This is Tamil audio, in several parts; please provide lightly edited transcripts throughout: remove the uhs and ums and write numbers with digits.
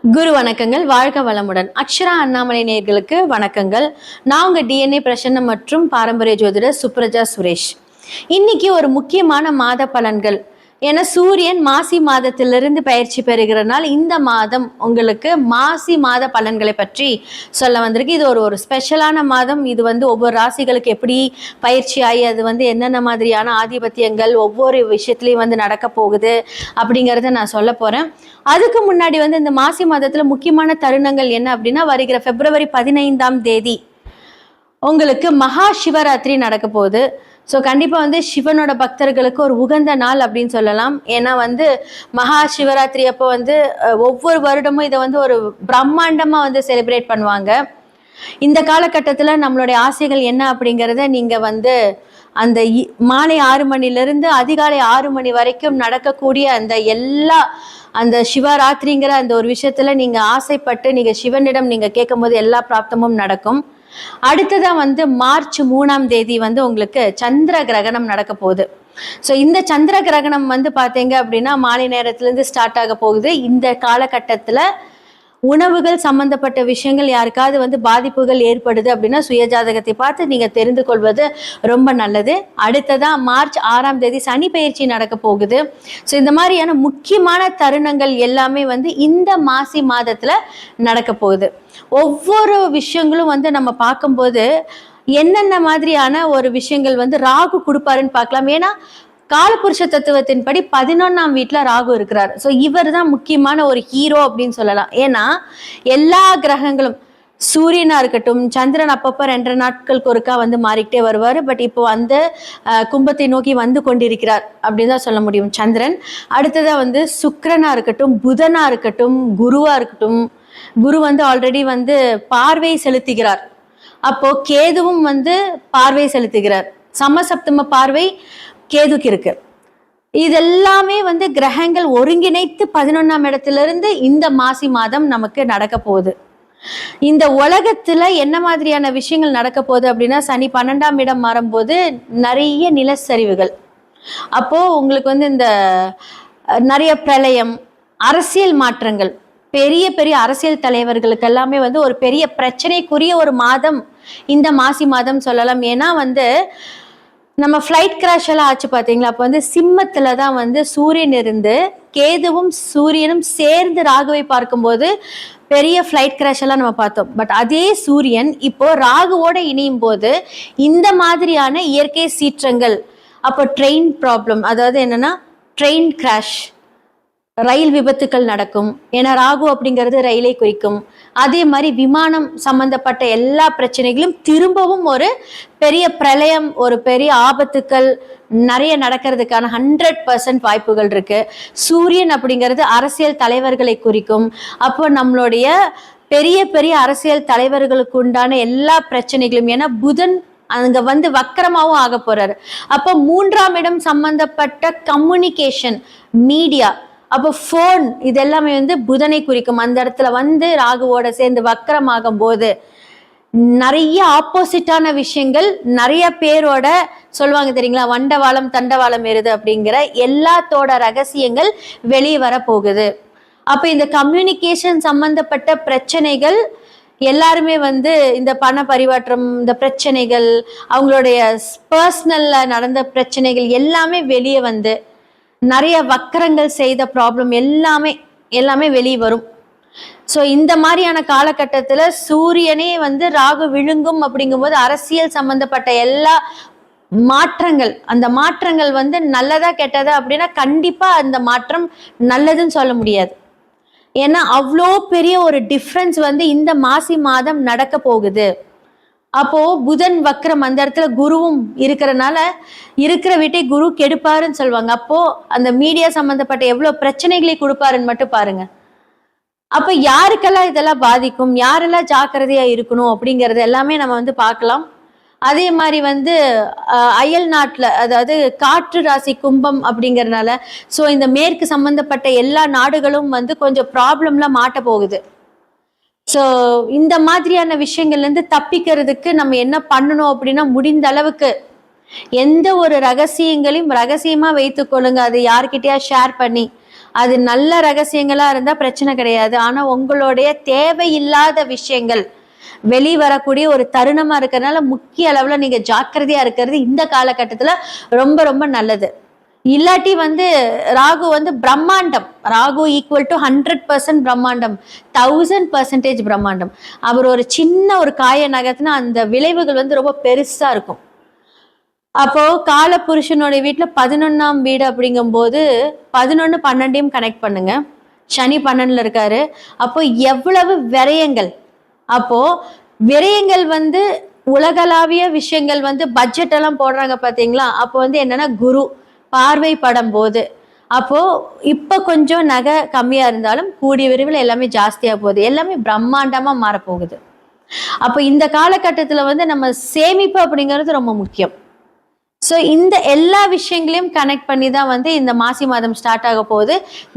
குரு வணக்கங்கள். வாழ்க வளமுடன். அக்ஷரா அண்ணாமலை நேயர்களுக்கு வணக்கங்கள். நான் உங்க டிஎன்ஏ பிரசன்னம் மற்றும் பாரம்பரிய ஜோதிடர் சுப்ரஜா சுரேஷ். இன்னைக்கு ஒரு முக்கியமான மாத பலன்கள். ஏன்னா சூரியன் மாசி மாதத்திலிருந்து பயிற்சி பெறுகிறனால் இந்த மாதம் உங்களுக்கு மாசி மாத பலன்களை பற்றி சொல்ல வந்திருக்கு. இது ஒரு ஸ்பெஷலான மாதம். இது ஒவ்வொரு ராசிகளுக்கு எப்படி பயிற்சி ஆகி அது என்னென்ன மாதிரியான ஆதிபத்தியங்கள் ஒவ்வொரு விஷயத்துலையும் நடக்க போகுது அப்படிங்கிறத நான் சொல்ல போகிறேன். அதுக்கு முன்னாடி இந்த மாசி மாதத்தில் முக்கியமான தருணங்கள் என்ன அப்படின்னா, வருகிற பிப்ரவரி 15ஆம் தேதி உங்களுக்கு மகா சிவராத்திரி நடக்க போகுது. ஸோ கண்டிப்பாக சிவனோட பக்தர்களுக்கு ஒரு உகந்த நாள் அப்படின்னு சொல்லலாம். ஏன்னா மகா சிவராத்திரி அப்போ ஒவ்வொரு வருடமும் இதை ஒரு பிரம்மாண்டமாக செலிப்ரேட் பண்ணுவாங்க. இந்த காலகட்டத்தில் நம்மளுடைய ஆசைகள் என்ன அப்படிங்கிறத நீங்கள் அந்த மாலை 6 மணிலிருந்து அதிகாலை 6 மணி வரைக்கும் நடக்கக்கூடிய அந்த சிவராத்திரிங்கிற அந்த ஒரு விஷயத்துல நீங்க ஆசைப்பட்டு நீங்க சிவனிடம் நீங்க கேட்கும் போது எல்லா பிராப்தமும் நடக்கும். அடுத்ததான் மார்ச் 3ஆம் தேதி உங்களுக்கு சந்திர கிரகணம் நடக்க போகுது. ஸோ இந்த சந்திர கிரகணம் பார்த்தீங்க அப்படின்னா மாலை நேரத்துலேருந்து ஸ்டார்ட் ஆக போகுது. இந்த காலகட்டத்தில் உணவுகள் சம்பந்தப்பட்ட விஷயங்கள் யாருக்காவது பாதிப்புகள் ஏற்படுது அப்படின்னா சுயஜாதகத்தை பார்த்து நீங்க தெரிந்து கொள்வது ரொம்ப நல்லது. அடுத்ததா மார்ச் 6ஆம் தேதி சனி பயிற்சி நடக்க போகுது. ஸோ இந்த மாதிரியான முக்கியமான தருணங்கள் எல்லாமே இந்த மாசி மாதத்துல நடக்க போகுது. ஒவ்வொரு விஷயங்களும் நம்ம பார்க்கும்போது என்னென்ன மாதிரியான ஒரு விஷயங்கள் ராகு கொடுப்பாருன்னு பார்க்கலாம். ஏன்னா காலபுருஷ தத்துவத்தின்படி 11ஆம் வீட்டுல ராகு இருக்கிறார். ஸோ இவர் தான் முக்கியமான ஒரு ஹீரோ அப்படின்னு சொல்லலாம். ஏன்னா எல்லா கிரகங்களும் சூரியனா இருக்கட்டும், சந்திரன் அப்பப்போ 2 நாட்களுக்கு ஒருக்கா மாறிக்கிட்டே வருவார். பட் இப்போ கும்பத்தை நோக்கி கொண்டிருக்கிறார் அப்படின்னு தான் சொல்ல முடியும் சந்திரன். அடுத்ததா சுக்கிரனா இருக்கட்டும், புதனா இருக்கட்டும், குருவா இருக்கட்டும். குரு ஆல்ரெடி பார்வை செலுத்துகிறார். அப்போ கேதுவும் பார்வை செலுத்துகிறார். சமசப்தம பார்வை கேதுக்கு இருக்கு. இதெல்லாமே கிரகங்கள் ஒருங்கிணைத்து 11ஆம் இடத்திலிருந்து இந்த மாசி மாதம் நமக்கு நடக்க போகுது. இந்த உலகத்துல என்ன மாதிரியான விஷயங்கள் நடக்க போகுது அப்படின்னா, சனி 12ஆம் இடம் மாறும்போது நிறைய நிலச்சரிவுகள். அப்போ உங்களுக்கு இந்த நிறைய பிரளயம், அரசியல் மாற்றங்கள், பெரிய பெரிய அரசியல் தலைவர்களுக்கு எல்லாமே ஒரு பெரிய பிரச்சனைக்குரிய ஒரு மாதம் இந்த மாசி மாதம் சொல்லலாம். ஏன்னா நம்ம ஃப்ளைட் கிராஷ் எல்லாம் ஆச்சு பார்த்தீங்களா? அப்போ சிம்மத்துல தான் சூரியன் இருந்து கேதுவும் சூரியனும் சேர்ந்து ராகுவை பார்க்கும்போது பெரிய ஃப்ளைட் கிராஷ் எல்லாம் நம்ம பார்த்தோம். பட் அதே சூரியன் இப்போ ராகுவோட இணையும் போது இந்த மாதிரியான இயற்கை சீற்றங்கள், அப்போ ட்ரெயின் ப்ராப்ளம், அதாவது என்னன்னா ட்ரெயின் கிராஷ், ரயில் விபத்துக்கள் நடக்கும். ஏன்னா ராகு அப்படிங்கிறது ரயிலை குறிக்கும். அதே மாதிரி விமானம் சம்பந்தப்பட்ட எல்லா பிரச்சனைகளும் திரும்பவும் ஒரு பெரிய பிரளயம், ஒரு பெரிய ஆபத்துக்கள் நிறைய நடக்கிறதுக்கான 100% வாய்ப்புகள் இருக்கு. சூரியன் அப்படிங்கிறது அரசியல் தலைவர்களை குறிக்கும். அப்போ நம்மளுடைய பெரிய பெரிய அரசியல் தலைவர்களுக்கு உண்டான எல்லா பிரச்சனைகளும், ஏன்னா புதன் அங்க வக்கரமாவும் ஆக போறாரு. அப்போ 3ஆம் இடம் சம்பந்தப்பட்ட கம்யூனிகேஷன், மீடியா, அப்போ ஃபோன், இது எல்லாமே புதனை குறிக்கும். அந்த இடத்துல ராகுவோட சேர்ந்து வக்கரமாகும் போது நிறைய ஆப்போசிட்டான விஷயங்கள், நிறைய பேரோட சொல்லுவாங்க தெரியுங்களா, வண்டவாளம் தண்டவாளம் ஏறுது அப்படிங்கிற எல்லாத்தோட ரகசியங்கள் வெளியே வர போகுது. அப்ப இந்த கம்யூனிகேஷன் சம்பந்தப்பட்ட பிரச்சனைகள் எல்லாருமே இந்த பண பரிமாற்றம், இந்த பிரச்சனைகள், அவங்களுடைய பர்சனல்ல நடந்த பிரச்சனைகள் எல்லாமே வெளியே நிறைய வக்கரங்கள் செய்த ப்ராப்ளம் எல்லாமே வெளியே வரும். ஸோ இந்த மாதிரியான காலகட்டத்தில் சூரியனே ராகு விழுங்கும் அப்படிங்கும்போது அரசியல் சம்பந்தப்பட்ட எல்லா மாற்றங்கள், அந்த மாற்றங்கள் நல்லதா கெட்டதா அப்படின்னா கண்டிப்பா அந்த மாற்றம் நல்லதுன்னு சொல்ல முடியாது. ஏன்னா அவ்வளோ பெரிய ஒரு டிஃப்ரென்ஸ் இந்த மாசி மாதம் நடக்க போகுது. அப்போ புதன் வக்ரம், அந்த இடத்துல குருவும் இருக்கிறனால இருக்கிற வீட்டை குரு கெடுப்பாருன்னு சொல்லுவாங்க. அப்போ அந்த மீடியா சம்பந்தப்பட்ட எவ்வளவு பிரச்சனைகளை கொடுப்பாருன்னு மட்டும் பாருங்க. அப்ப யாருக்கெல்லாம் இதெல்லாம் பாதிக்கும், யாரெல்லாம் ஜாக்கிரதையா இருக்கணும் அப்படிங்கறது எல்லாமே நம்ம பார்க்கலாம். அதே மாதிரி அயல் நாட்டுல, அதாவது காற்று ராசி கும்பம் அப்படிங்கறதுனால ஸோ இந்த மேற்கு சம்பந்தப்பட்ட எல்லா நாடுகளும் கொஞ்சம் ப்ராப்ளம்ல மாட்ட போகுது. ஸோ இந்த மாதிரியான விஷயங்கள்லேருந்து தப்பிக்கிறதுக்கு நம்ம என்ன பண்ணணும் அப்படின்னா, முடிந்த அளவுக்கு எந்த ஒரு ரகசியங்களையும் ரகசியமா வைத்துக்கொள்ளுங்க. அது யார்கிட்டயா ஷேர் பண்ணி அது நல்ல ரகசியங்களா இருந்தா பிரச்சனை கிடையாது. ஆனா உங்களுடைய தேவையில்லாத விஷயங்கள் வெளிவரக்கூடிய ஒரு தருணமா இருக்கிறதுனால முக்கிய அளவுல நீங்க ஜாக்கிரதையா இருக்கிறது இந்த காலகட்டத்துல ரொம்ப ரொம்ப நல்லது. இல்லாட்டி ராகு பிரம்மாண்டம். ராகு ஈக்குவல் டு 100% பிரம்மாண்டம், 1000% பிரம்மாண்டம். அவர் ஒரு சின்ன ஒரு காய நகர்த்தினா அந்த விளைவுகள் ரொம்ப பெருசா இருக்கும். அப்போ கால புருஷனோட வீட்டுல 11ஆம் வீடு அப்படிங்கும் போது 11 12 கனெக்ட் பண்ணுங்க. சனி 12ல இருக்காரு. அப்போ எவ்வளவு விரயங்கள். அப்போ விரயங்கள் உலகளாவிய விஷயங்கள் பட்ஜெட் எல்லாம் போடுறாங்க பாத்தீங்களா. அப்போ என்னன்னா குரு பார்வை படும் போது அப்போ இப்ப கொஞ்சம் நகை கம்மியா இருந்தாலும் கூடிய விரைவில் எல்லாமே ஜாஸ்தியா போகுது. எல்லாமே பிரம்மாண்டமா மாறப்போகுது. அப்போ இந்த காலகட்டத்துல நம்ம சேமிப்பு அப்படிங்கிறது ரொம்ப முக்கியம். ஸோ இந்த எல்லா விஷயங்களையும் கனெக்ட் பண்ணி தான் இந்த மாசி மாதம் ஸ்டார்ட் ஆக போகுது.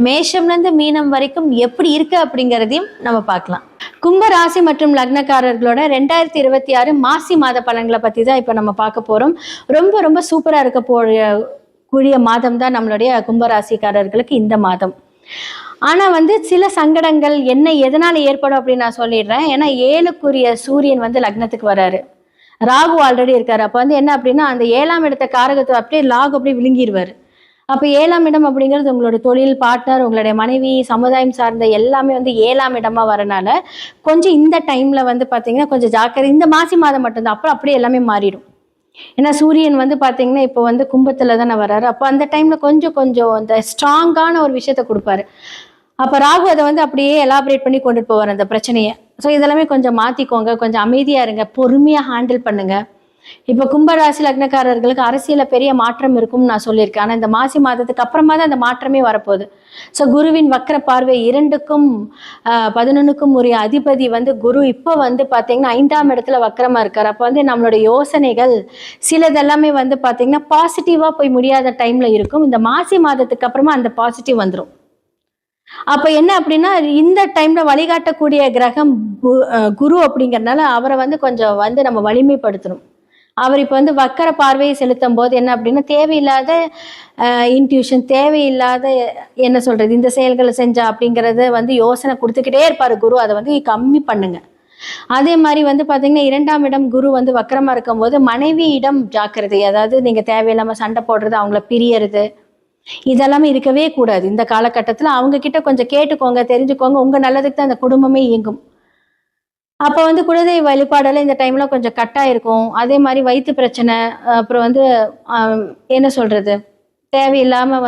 மேஷம்லேருந்து மீனம் வரைக்கும் எப்படி இருக்கு அப்படிங்கிறதையும் நம்ம பார்க்கலாம். கும்ப ராசி மற்றும் லக்னக்காரர்களோட 2026 மாசி மாத பலன்களை பற்றி தான் இப்போ நம்ம பார்க்க போகிறோம். ரொம்ப ரொம்ப சூப்பராக இருக்க கூடிய மாதம் தான் நம்மளுடைய கும்பராசிக்காரர்களுக்கு இந்த மாதம். ஆனால் சில சங்கடங்கள் எதனால் ஏற்படும் அப்படின்னு நான் சொல்லிடுறேன். ஏன்னா 7க்குரிய சூரியன் லக்னத்துக்கு வராரு. ராகு ஆல்ரெடி இருக்காரு. அப்போ என்ன அப்படின்னா அந்த 7ஆம் இடத்த காரகத்தை அப்படியே ராகு அப்படியே விழுங்கிடுவார். அப்போ 7ஆம் இடம் அப்படிங்கிறது உங்களோட தொழில், பார்ட்னர், உங்களுடைய மனைவி, சமுதாயம் சார்ந்த எல்லாமே 7ஆம் இடமா வரனால கொஞ்சம் இந்த டைம்ல பார்த்தீங்கன்னா கொஞ்சம் ஜாக்கிரதை. இந்த மாசி மாதம் மட்டும்தான், அப்புறம் அப்படியே எல்லாமே மாறிடும். ஏன்னா சூரியன் பார்த்தீங்கன்னா இப்போ கும்பத்துல தானே வர்றாரு. அப்போ அந்த டைம்ல கொஞ்சம் கொஞ்சம் அந்த ஸ்ட்ராங்கான ஒரு விஷயத்த கொடுப்பாரு. அப்போ ராகு அதை அப்படியே எலாபரேட் பண்ணி கொண்டுட்டு போவார் அந்த பிரச்சனையை. ஸோ இதெல்லாமே கொஞ்சம் மாற்றிக்கோங்க, கொஞ்சம் அமைதியாக இருங்க, பொறுமையாக ஹேண்டில் பண்ணுங்க. இப்போ கும்பராசி லக்னக்காரர்களுக்கு அரசியலில் பெரிய மாற்றம் இருக்கும்னு நான் சொல்லியிருக்கேன். ஆனால் இந்த மாசி மாதத்துக்கு அப்புறமா தான் அந்த மாற்றமே வரப்போகுது. ஸோ குருவின் வக்கர பார்வை 2க்கும் 11க்கும் உரிய அதிபதி குரு இப்போ பார்த்தீங்கன்னா 5ஆம் இடத்துல வக்கரமாக இருக்கார். அப்போ நம்மளோட யோசனைகள் சிலதெல்லாமே பார்த்தீங்கன்னா பாசிட்டிவாக போய் முடியாத டைமில் இருக்கும். இந்த மாசி மாதத்துக்கு அப்புறமா அந்த பாசிட்டிவ் வந்துடும். அப்ப என்ன அப்படின்னா இந்த டைம்ல வழிகாட்டக்கூடிய கிரகம் குரு அப்படிங்கறதுனால அவரை கொஞ்சம் நம்ம வலிமைப்படுத்தணும். அவர் இப்ப வக்கர பார்வையை செலுத்தும் போது என்ன அப்படின்னா தேவையில்லாத இன்ட்யூஷன், தேவையில்லாத என்ன சொல்றது இந்த செயல்களை செஞ்சா அப்படிங்கறத யோசனை கொடுத்துக்கிட்டே இருப்பாரு குரு. அதை கம்மி பண்ணுங்க. அதே மாதிரி பாத்தீங்கன்னா 2ஆம் இடம் குரு வக்கரமா இருக்கும் போது மனைவியிடம் ஜாக்கிரதை. அதாவது நீங்க தேவையில்லாம சண்டை போடுறது, அவங்கள பிரியறது, இதெல்லாமே இருக்கவே கூடாது. இந்த காலகட்டத்துல அவங்க கிட்ட கொஞ்சம் கேட்டுக்கோங்க, தெரிஞ்சுக்கோங்க. உங்க நல்லதுக்கு தான் அந்த குடும்பமே இயங்கும். அப்ப குலதெய்வ வழிபாடெல்லாம் இந்த டைம்ல கொஞ்சம் கட்டா இருக்கும். அதே மாதிரி வயிற்று பிரச்சனை, அப்புறம் என்ன சொல்றது தேவையில்லாம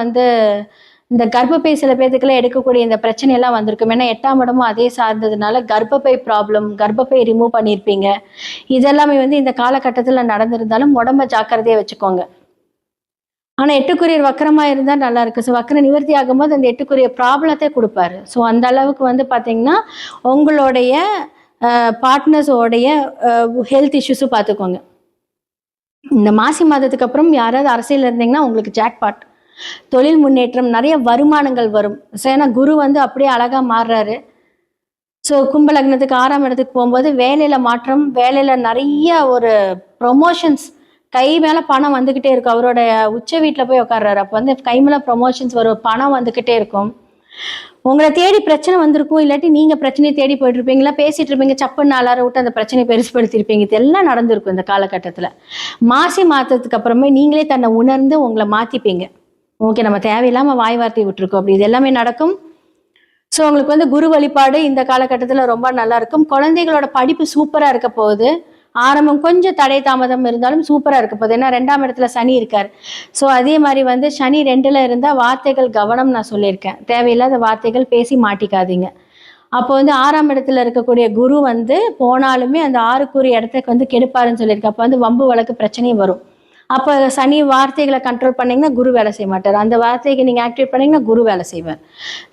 இந்த கர்ப்பப்பை சில பேர்த்துக்கெல்லாம் எடுக்கக்கூடிய இந்த பிரச்சனை எல்லாம் வந்திருக்கும். ஏன்னா 8ஆம் இடமும் அதே சார்ந்ததுனால கர்ப்பப்பை ப்ராப்ளம், கர்ப்பப்பை ரிமூவ் பண்ணியிருப்பீங்க. இதெல்லாமே இந்த காலகட்டத்துல நடந்திருந்தாலும் உடம்ப ஜாக்கிரதையா வச்சுக்கோங்க. ஆனா 8க்குரியர் வக்கரமா இருந்தா நல்லா இருக்கு. ஸோ வக்கர நிவர்த்தி ஆகும்போது அந்த 8க்குரிய ப்ராப்ளத்தை கொடுப்பாரு. ஸோ அந்த அளவுக்கு பாத்தீங்கன்னா உங்களுடைய பார்ட்னர்ஸோடைய ஹெல்த் இஷ்யூஸும் பார்த்துக்கோங்க. இந்த மாசி மாதத்துக்கு அப்புறம் யாராவது அரசியல் இருந்தீங்கன்னா உங்களுக்கு ஜாக்பாட், தொழில் முன்னேற்றம், நிறைய வருமானங்கள் வரும். ஸோ ஏன்னா குரு அப்படியே அழகா மாறுறாரு. ஸோ கும்ப லக்னத்துக்கு 6ஆம் இடத்துக்கு போகும்போது வேலையில மாற்றம், வேலையில நிறைய ஒரு ப்ரொமோஷன்ஸ், கை மேல பணம் வந்துகிட்டே இருக்கும். அவரோட உச்ச வீட்டுல போய் உட்கார்றாரு. அப்ப கை மேல ப்ரொமோஷன்ஸ் வரும், பணம் வந்துகிட்டே இருக்கும். உங்களை தேடி பிரச்சனை வந்திருக்கும், இல்லாட்டி நீங்க பிரச்சனையை தேடி போயிட்டு இருப்பீங்களா, பேசிட்டு இருப்பீங்க, சப்புன்னு 4 விட்டு அந்த பிரச்சனையை பெருசுபடுத்திருப்பீங்க. இதெல்லாம் நடந்திருக்கும் இந்த காலகட்டத்துல. மாசி மாதத்துக்கு அப்புறமே நீங்களே தன்னை உணர்ந்து உங்களை மாத்திப்பீங்க. ஓகே, நம்ம தேவையில்லாம வாய் வார்த்தை விட்டுருக்கோம், அப்படி இது எல்லாமே நடக்கும். ஸோ உங்களுக்கு குரு வழிபாடு இந்த காலகட்டத்துல ரொம்ப நல்லா இருக்கும். குழந்தைகளோட படிப்பு சூப்பரா இருக்க போகுது. ஆரம்பம் கொஞ்சம் தடை தாமதம் இருந்தாலும் சூப்பரா இருக்க போகுது. ஏன்னா 2ஆம் இடத்துல சனி இருக்கார். ஸோ அதே மாதிரி சனி 2ல இருந்தா வார்த்தைகள் கவனம் நான் சொல்லியிருக்கேன். தேவையில்லாத வார்த்தைகள் பேசி மாட்டிக்காதீங்க. அப்போ 6ஆம் இடத்துல இருக்கக்கூடிய குரு போனாலுமே அந்த 6க்குரிய இடத்துக்கு கெடுப்பாருன்னு சொல்லியிருக்கேன். அப்போ வம்பு வழக்கு பிரச்சனையும் வரும். அப்போ சனி வார்த்தைகளை கண்ட்ரோல் பண்ணீங்கன்னா குரு வேலை செய்ய மாட்டார். அந்த வார்த்தைக்கு நீங்க ஆக்டிவேட் பண்ணீங்கன்னா குரு வேலை செய்வார்.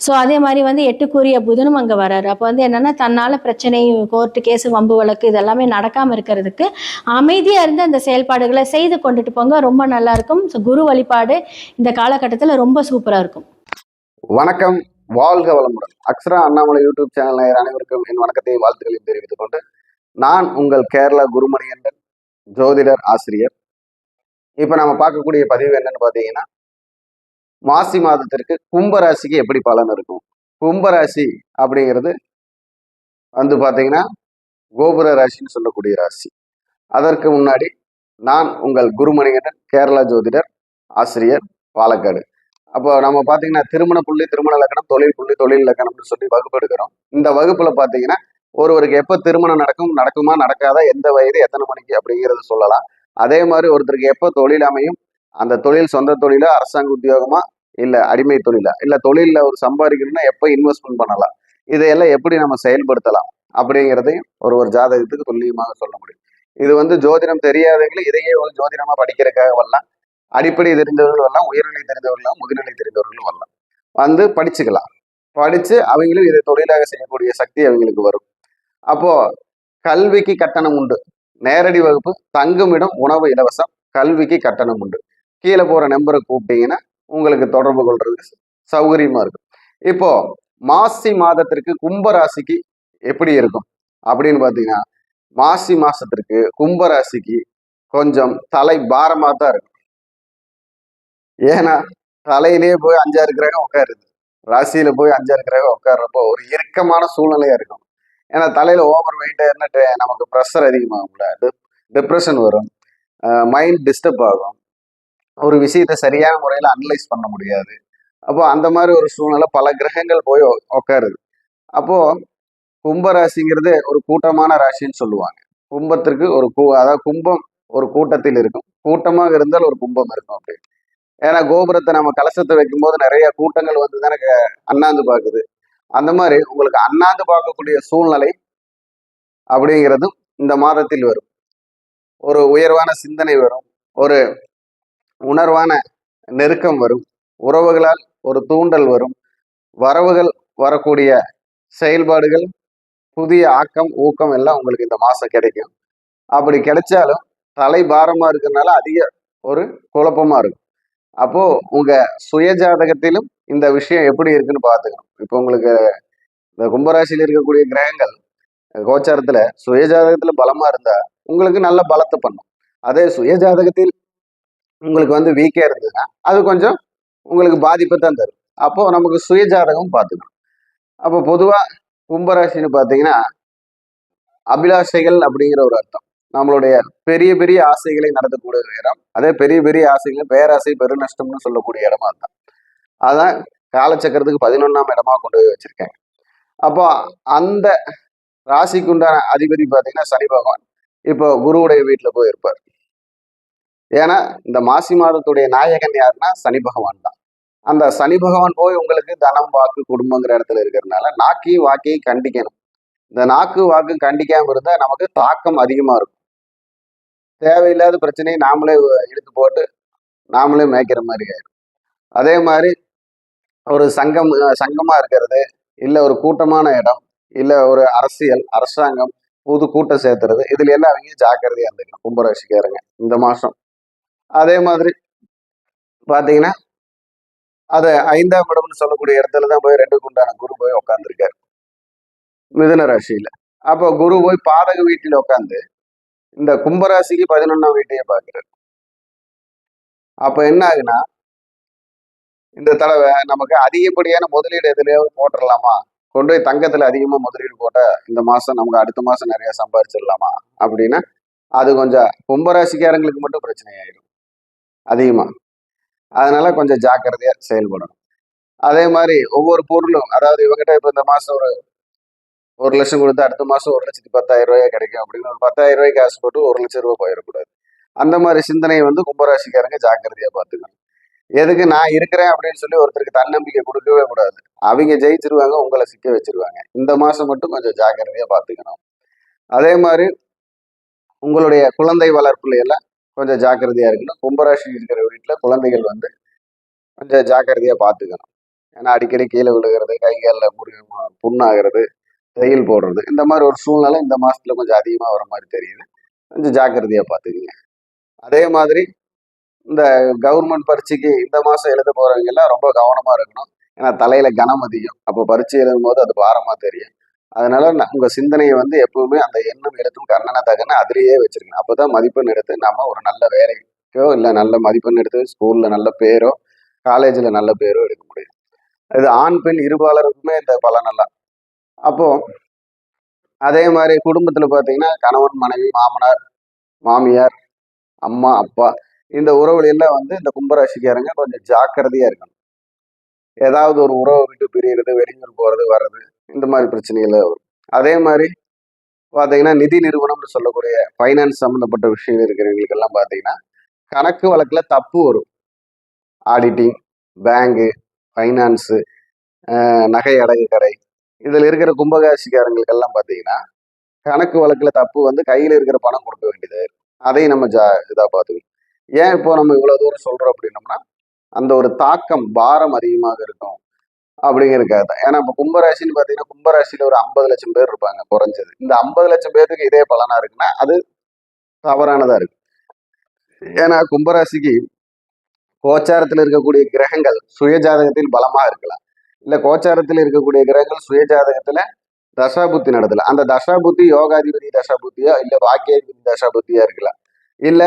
ஸோ அதே மாதிரி 8க்குரிய புதனும் அங்கே வராரு. அப்போ என்னன்னா தன்னால பிரச்சனை, கோர்ட்டு கேஸு, வம்பு வழக்கு இதெல்லாமே நடக்காம இருக்கிறதுக்கு அமைதியா இருந்து அந்த செயல்பாடுகளை செய்து கொண்டுட்டு போங்க, ரொம்ப நல்லா இருக்கும். ஸோ குரு வழிபாடு இந்த காலகட்டத்தில் ரொம்ப சூப்பரா இருக்கும். வணக்கம், வாழ்க வளமுடன். அக்ஷரா அண்ணாமலை யூடியூப் சேனல் நேயர் அனைவருக்கும் என் வணக்கத்தை, வாழ்த்துக்களையும் தெரிவித்துக் கொண்டு நான் உங்கள் கேரளா குருமணிகண்டன், ஜோதிடர், ஆசிரியர். இப்போ நம்ம பார்க்கக்கூடிய பதிவு என்னன்னு பார்த்தீங்கன்னா மாசி மாதத்திற்கு கும்பராசிக்கு எப்படி பலன் இருக்கும்? கும்பராசி அப்படிங்கிறது வந்து பாத்தீங்கன்னா கோபுர ராசின்னு சொல்லக்கூடிய ராசி. அதற்கு முன்னாடி நான் உங்கள் குருமணிகண்டன், கேரளா ஜோதிடர், ஆசிரியர், பாலக்காடு. அப்போ நம்ம பாத்தீங்கன்னா திருமண புள்ளி, திருமண லக்கணம், தொழில் புள்ளி, தொழில் லக்கணம்னு சொல்லி வகுப்பு எடுக்கிறோம். இந்த வகுப்புல பாத்தீங்கன்னா ஒருவருக்கு எப்ப திருமணம் நடக்கும், நடக்குமா, நடக்காதா, எந்த வயது, எத்தனை மணிக்கு அப்படிங்கிறத சொல்லலாம். அதே மாதிரி ஒருத்தருக்கு எப்ப தொழில் அமையும், அந்த தொழில் சொந்த தொழிலா, அரசாங்க உத்தியோகமா, இல்ல அடிமை தொழிலா, இல்ல தொழில்ல ஒரு சம்பாதிக்கணும்னா எப்ப இன்வெஸ்ட்மெண்ட் பண்ணலாம், இதையெல்லாம் எப்படி நம்ம செயல்படுத்தலாம் அப்படிங்கிறதையும் ஒரு ஜாதகத்துக்கு துல்லியமாக சொல்ல முடியும். இது வந்து ஜோதிடம் தெரியாதவங்களும் இதையே ஒரு ஜோதிடமா படிக்கிறதுக்காக வரலாம். அடிப்படை தெரிந்தவர்களும் வரலாம், உயர்நிலை தெரிந்தவர்களும், முதுநிலை தெரிந்தவர்களும் வரலாம். வந்து படிச்சுக்கலாம். படிச்சு அவங்களும் இதை தொழிலாக செய்யக்கூடிய சக்தி அவங்களுக்கு வரும். அப்போ கல்விக்கு கட்டணம் உண்டு. நேரடி வகுப்பு, தங்குமிடம், உணவு இலவசம். கல்விக்கு கட்டணம் உண்டு. கீழே போற நம்பரை கூப்பிட்டீங்கன்னா உங்களுக்கு தொடர்பு கொள்றது சௌகரியமா இருக்கும். இப்போ மாசி மாதத்திற்கு கும்பராசிக்கு எப்படி இருக்கும் அப்படின்னு பாத்தீங்கன்னா, மாசி மாசத்திற்கு கும்பராசிக்கு கொஞ்சம் தலை பாரமா தான் இருக்கும். ஏன்னா தலையிலேயே போய் 5-6 கிரகம் உட்காருது. ராசியில போய் 5-6 கிரகம் உட்கார்றப்போ ஒரு இறுக்கமான சூழ்நிலையா இருக்கும். ஏன்னா தலையில ஓவர் வெயிட் இருந்துட்டு நமக்கு ப்ரெஷர் அதிகமாகும்ல, டிப்ரெஷன் வரும், மைண்ட் டிஸ்டர்ப் ஆகும், ஒரு விஷயத்த சரியான முறையில அனலைஸ் பண்ண முடியாது. அப்போ அந்த மாதிரி ஒரு சூழ்நிலை பல கிரகங்கள் போய் உட்காருது. அப்போ கும்பராசிங்கிறது ஒரு கூட்டமான ராசின்னு சொல்லுவாங்க. கும்பத்திற்கு ஒரு அதாவது கும்பம் ஒரு கூட்டத்தில் இருக்கும், கூட்டமாக இருந்தால் ஒரு கும்பம் இருக்கும் அப்படி. ஏன்னா கோபுரத்தை நம்ம கலசத்தை வைக்கும்போது நிறைய கூட்டங்கள் வந்து தானே அண்ணாந்து பார்க்குது. அந்த மாதிரி உங்களுக்கு அண்ணாந்து பார்க்கக்கூடிய சூழ்நிலை அப்படிங்கிறதும் இந்த மாதத்தில் வரும். ஒரு உயர்வான சிந்தனை வரும், ஒரு உணர்வான நெருக்கம் வரும், உறவுகளால் ஒரு தூண்டல் வரும், வரவுகள் வரக்கூடிய செயல்பாடுகள், புதிய ஆக்கம் ஊக்கம் எல்லாம் உங்களுக்கு இந்த மாசம் கிடைக்கும். அப்படி கிடைச்சாலும் தலை பாரமா இருக்கிறதுனால அதிக ஒரு குழப்பமா இருக்கும். அப்போ உங்க சுய ஜாதகத்திலும் இந்த விஷயம் எப்படி இருக்குன்னு பாத்துக்கணும். இப்போ உங்களுக்கு இந்த கும்பராசியில் இருக்கக்கூடிய கிரகங்கள் கோச்சாரத்துல சுய ஜாதகத்துல பலமா இருந்தா உங்களுக்கு நல்ல பலத்தை பண்ணும். அதே சுய ஜாதகத்தில் உங்களுக்கு வந்து வீக்கா இருந்ததுன்னா அது கொஞ்சம் உங்களுக்கு பாதிப்பை தான் தரும். அப்போ நமக்கு சுய ஜாதகம் பார்த்துக்கணும். அப்போ பொதுவா கும்பராசின்னு பார்த்தீங்கன்னா அபிலாஷைகள் அப்படிங்கிற ஒரு அர்த்தம். நம்மளுடைய பெரிய பெரிய ஆசைகளை நடத்தக்கூடிய இடம். அதே பெரிய பெரிய ஆசைகள் பேராசை பெருநஷ்டம்னு சொல்லக்கூடிய இடமா தான். அதான் காலச்சக்கரத்துக்கு 11ஆம் இடமா கொண்டு போய் வச்சிருக்கேன். அப்போ அந்த ராசிக்கு உண்டான அதிபதி பார்த்தீங்கன்னா சனி பகவான் இப்போ குருவுடைய வீட்டுல போய் இருப்பார். ஏன்னா இந்த மாசி மாதத்துடைய நாயகன் யாருன்னா சனி பகவான் தான். அந்த சனி பகவான் போய் உங்களுக்கு தனம் வாக்கு குடும்பங்கிற இடத்துல இருக்கிறதுனால நாக்கையும் வாக்கையும் கண்டிக்கணும். இந்த நாக்கு வாக்கு கண்டிக்காம இருந்தா நமக்கு தாக்கம் அதிகமா இருக்கும். தேவையில்லாத பிரச்சனையை நாமளே இழுத்து போட்டு நாமளே மேய்க்கிற மாதிரி ஆயிடும். அதே மாதிரி ஒரு சங்கமா இருக்கிறது, இல்ல ஒரு கூட்டமான இடம், இல்ல ஒரு அரசியல் அரசாங்கம் புது கூட்டம் சேர்த்துறது, இதுல எல்லாம் அவங்க ஜாக்கிரதையா இருந்துக்கணும் கும்பராசிக்காரங்க இந்த மாசம். அதே மாதிரி பாத்தீங்கன்னா அது 5ஆம் இடம்னு சொல்லக்கூடிய இடத்துலதான் போய் 2க்கு உண்டான குரு போய் உட்காந்துருக்காரு மிதுன ராசியில. அப்போ குரு போய் பாதக வீட்டில உட்காந்து இந்த கும்பராசிக்கு 11ஆம் வீட்டையே பார்க்கிறார். அப்ப என்ன ஆகுனா இந்த தடவை நமக்கு அதிகப்படியான முதலீடு எதுலயாவது போட்டுடலாமா, கொண்டு போய் தங்கத்துல அதிகமா முதலீடு போட்டா இந்த மாசம் நமக்கு அடுத்த மாசம் நிறைய சம்பாதிச்சிடலாமா அப்படின்னா அது கொஞ்சம் கும்பராசிக்காரங்களுக்கு மட்டும் பிரச்சனை ஆயிடும் அதிகமா. அதனால கொஞ்சம் ஜாக்கிரதையா செயல்படணும். அதே மாதிரி ஒவ்வொரு பொருளும், அதாவது இவங்கிட்ட இப்ப இந்த மாசம் ஒரு 1,00,000 கொடுத்து அடுத்த மாசம் 1,10,000 கிடைக்கும் அப்படின்னு ஒரு 10,000 ரூபாய்க்கு காசு போட்டு 1,00,000 ரூபாய் போயிடக்கூடாது. அந்த மாதிரி சிந்தனையை வந்து கும்பராசிக்காரங்க ஜாக்கிரதையா பார்த்துக்கணும். எதுக்கு நான் இருக்கிறேன் அப்படின்னு சொல்லி ஒருத்தருக்கு தன்னம்பிக்கை கொடுக்கவே கூடாது. அவங்க ஜெயிச்சிருவாங்க, உங்களை சிக்க வச்சிருவாங்க. இந்த மாசம் மட்டும் கொஞ்சம் ஜாக்கிரதையா பார்த்துக்கணும். அதே மாதிரி உங்களுடைய குழந்தை வளர்ப்புல எல்லாம் கொஞ்சம் ஜாக்கிரதையா இருக்கணும். கும்பராசி இருக்கிற வீட்டுல குழந்தைகள் வந்து கொஞ்சம் ஜாக்கிரதையா பார்த்துக்கணும். ஏன்னா அடிக்கடி கீழே விழுகிறது, கை காலில் புண்ணாகிறது, தையல் போடுறது, இந்த மாதிரி ஒரு சூழ்நிலை இந்த மாசத்துல கொஞ்சம் அதிகமா வர மாதிரி தெரியுது. கொஞ்சம் ஜாக்கிரதையா பார்த்துக்குங்க. அதே மாதிரி இந்த கவர்மெண்ட் பரீட்சைக்கு இந்த மாசம் எழுத போறவங்க எல்லாம் ரொம்ப கவனமா இருக்கணும். ஏன்னா தலையில கனம் அதிகம். அப்போ பரீட்சை எழுதும் போது அது பாரமா தெரியும். அதனால உங்க சிந்தனையை வந்து எப்பவுமே அந்த எண்ணம் எடுத்தும் கண்ணனை தகன அதிலேயே வச்சிருக்கணும். அப்பதான் மதிப்பெண் எடுத்து நாம ஒரு நல்ல வேலைக்கோ இல்லை நல்ல மதிப்பெண் எடுத்து ஸ்கூல்ல நல்ல பேரோ காலேஜில் நல்ல பேரும் எடுக்க முடியும். இது ஆண் பெண் இருபாலருக்குமே இந்த பலனெல்லாம். அப்போ அதே மாதிரி குடும்பத்துல பாத்தீங்கன்னா கணவன் மனைவி மாமனார் மாமியார் அம்மா அப்பா இந்த உறவுகள் எல்லாம் வந்து இந்த கும்பராசிக்காரங்க கொஞ்சம் ஜாக்கிரதையா இருக்கணும். ஏதாவது ஒரு உறவை விட்டு பிரியறது, வெளியூர் போறது வர்றது, இந்த மாதிரி பிரச்சனைகள் வரும். அதே மாதிரி பாத்தீங்கன்னா நிதி நிறுவனம்னு சொல்லக்கூடிய ஃபைனான்ஸ் சம்மந்தப்பட்ட விஷயம் இருக்கிறவங்களுக்கு எல்லாம் பாத்தீங்கன்னா கணக்கு வழக்குல தப்பு வரும். ஆடிட்டிங், பேங்கு, ஃபைனான்ஸு, நகை அடகு கடை, இதுல இருக்கிற கும்பராசிக்காரங்களுக்கு எல்லாம் பாத்தீங்கன்னா கணக்கு வழக்குல தப்பு வந்து கையில இருக்கிற பணம் கொடுக்க வேண்டியது. அதையும் நம்ம இதா பார்த்துக்கணும். ஏன் இப்போ நம்ம இவ்வளவு தூரம் சொல்றோம் அப்படின்னோம்னா அந்த ஒரு தாக்கம் பாரம் அதிகமாக இருக்கும் அப்படிங்கிறதுக்காக தான். ஏன்னா இப்போ கும்பராசின்னு பார்த்தீங்கன்னா கும்பராசியில ஒரு 50 லட்சம் பேர் இருப்பாங்க குறைஞ்சது. இந்த 50 லட்சம் பேருக்கு இதே பலனா இருக்குன்னா அது தவறானதா இருக்கு. ஏன்னா கும்பராசிக்கு கோச்சாரத்தில் இருக்கக்கூடிய கிரகங்கள் சுய ஜாதகத்தில் பலமா இருக்கலாம். இல்ல கோச்சாரத்தில் இருக்கக்கூடிய கிரகங்கள் சுய ஜாதகத்துல தசாபுத்தி நடத்தல. அந்த தசாபுத்தி யோகாதிபதி தசாபுத்தியா இல்ல வாக்கியாதிபதி தசாபுத்தியா இருக்கலாம். இல்ல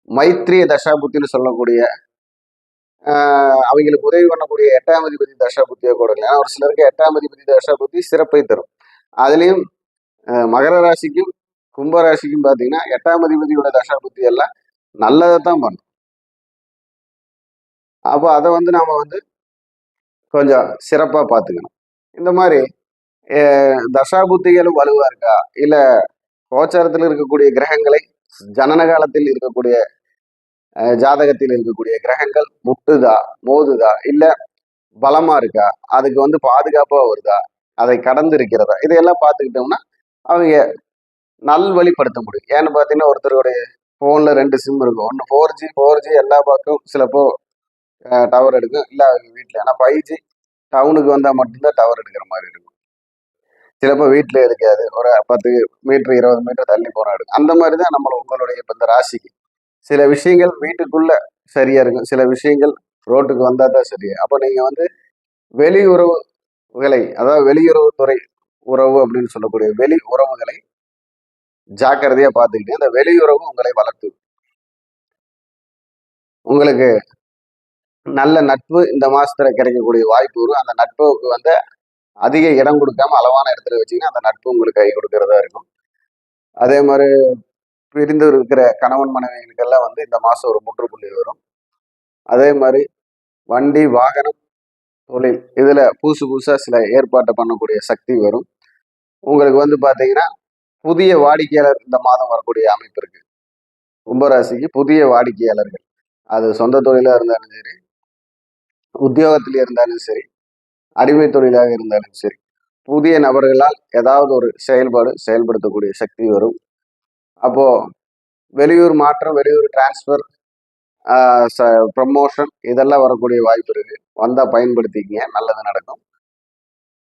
மைத்ரிய தசாபுத்தின்னு சொல்லக்கூடிய அவங்களுக்கு உதவி பண்ணக்கூடிய 8ஆம் அதிபதி தசாபுத்தியா கூட இல்லை. ஒரு சிலருக்கு 8ஆம் அதிபதி தசாபுத்தி சிறப்பை தரும். அதுலயும் மகர ராசிக்கும் கும்பராசிக்கும் பாத்தீங்கன்னா 8ஆம் அதிபதியோட தசாபுத்தி எல்லாம் நல்லதைத்தான் பண்ணும். அப்போ அதை வந்து நாம வந்து கொஞ்சம் சிறப்பா பார்த்துக்கணும். இந்த மாதிரி தசாபுத்திகளும் வலுவா இருக்கா, இல்ல கோச்சாரத்தில் இருக்கக்கூடிய கிரகங்களை ஜனன காலத்தில் இருக்கக்கூடிய ஜாதகத்தில் இருக்கக்கூடிய கிரகங்கள் முட்டுதா மோதுதா இல்ல பலமா இருக்கா, அதுக்கு வந்து பாதுகாப்பா வருதா, அதை கடந்து இருக்கிறதா, இதையெல்லாம் பார்த்துக்கிட்டோம்னா அவங்க நல்வழிப்படுத்த முடியும். ஏன்னு பார்த்தீங்கன்னா ஒருத்தருடைய ஃபோன்ல 2 சிம் இருக்கும். ஒன்று 4G எல்லா பக்கம் சிலப்போ டவர் எடுக்கும், இல்லை அவங்க வீட்டில். ஏன்னா 5G டவுனுக்கு வந்தால் மட்டும்தான் டவர் எடுக்கிற மாதிரி இருக்கும். சிலப்போ வீட்டில் இருக்காது, ஒரு 10 மீட்டர் 20 மீட்டர் தள்ளி போனா எடுக்கும். அந்த மாதிரி தான் உங்களுடைய இப்போ இந்த ராசிக்கு சில விஷயங்கள் வீட்டுக்குள்ள சரியா இருக்கும், சில விஷயங்கள் ரோட்டுக்கு வந்தா தான் சரியா. அப்போ நீங்க வந்து வெளியுறவுகளை, அதாவது வெளியுறவுத்துறை உறவு அப்படின்னு சொல்லக்கூடிய வெளி உறவுகளை ஜாக்கிரதையா பார்த்துக்கிட்டு அந்த வெளியுறவு உங்களை வளர்த்து உங்களுக்கு நல்ல நட்பு இந்த மாசத்துல கிடைக்கக்கூடிய வாய்ப்பு வரும். அந்த நட்புக்கு வந்து அதிக இடம் கொடுக்காம அளவான இடத்துல வச்சீங்கன்னா அந்த நட்பு உங்களுக்கு கை கொடுக்கறதா இருக்கும். அதே மாதிரி பிரிந்து இருக்கிற கணவன் மனைவிகளுக்கெல்லாம் வந்து இந்த மாசம் ஒரு முற்றுப்புள்ளி வரும். அதே மாதிரி வண்டி வாகனம் தொழில் இதுல புதுசா சில ஏற்பாட்டை பண்ணக்கூடிய சக்தி வரும். உங்களுக்கு வந்து பாத்தீங்கன்னா புதிய வாடிக்கையாளர் இந்த மாதம் வரக்கூடிய அமைப்பு இருக்கு. கும்பராசிக்கு புதிய வாடிக்கையாளர்கள், அது சொந்த தொழிலா இருந்தாலும் சரி, உத்தியோகத்தில் இருந்தாலும் சரி, அடிமை தொழிலாக இருந்தாலும் சரி, புதிய நபர்களால் ஏதாவது ஒரு செயல்படுத்தக்கூடிய சக்தி வரும். அப்போ வெளியூர் மாற்றம், வெளியூர் டிரான்ஸ்ஃபர், ப்ரமோஷன் இதெல்லாம் வரக்கூடிய வாய்ப்பு இருக்கு. வந்தா பயன்படுத்திக்கங்க, நல்லது நடக்கும்.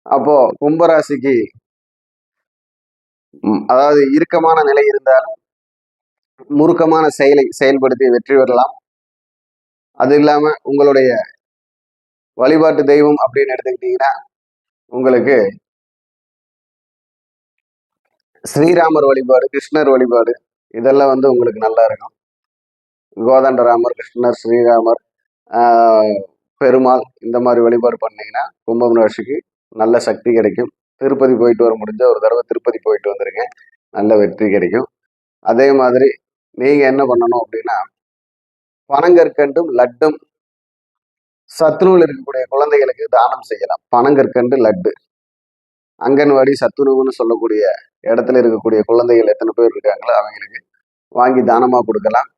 அப்போ கும்பராசிக்கு அதாவது இறுக்கமான நிலை இருந்தாலும் முறுக்கமான செயல்படுத்தி வெற்றி பெறலாம். அது இல்லாம உங்களுடைய வழிபாட்டு தெய்வம் அப்படின்னு எடுத்துக்கிட்டீங்கன்னா உங்களுக்கு ஸ்ரீராமர் வழிபாடு, கிருஷ்ணர் வழிபாடு இதெல்லாம் வந்து உங்களுக்கு நல்லா இருக்கும். கோதண்டராமர், கிருஷ்ணர், ஸ்ரீராமர், பெருமாள் இந்த மாதிரி வழிபாடு பண்ணீங்கன்னா கும்பம் ராசிக்கு நல்ல சக்தி கிடைக்கும். திருப்பதி போயிட்டு வர முடிஞ்ச ஒரு தடவை திருப்பதி போயிட்டு வந்துருங்க, நல்ல வெற்றி கிடைக்கும். அதே மாதிரி நீங்க என்ன பண்ணணும் அப்படின்னா பனங்கற்கண்டும் லட்டும் சத்துணவில் இருக்கக்கூடிய குழந்தைகளுக்கு தானம் செய்யலாம். பனங்கற்கண்டு லட்டு அங்கன்வாடி சத்துணவுன்னு சொல்லக்கூடிய இடத்துல இருக்கக்கூடிய குழந்தைகள் எத்தனை பேர் இருக்காங்களோ அவங்களுக்கு வாங்கி தானமா கொடுக்கலாம்.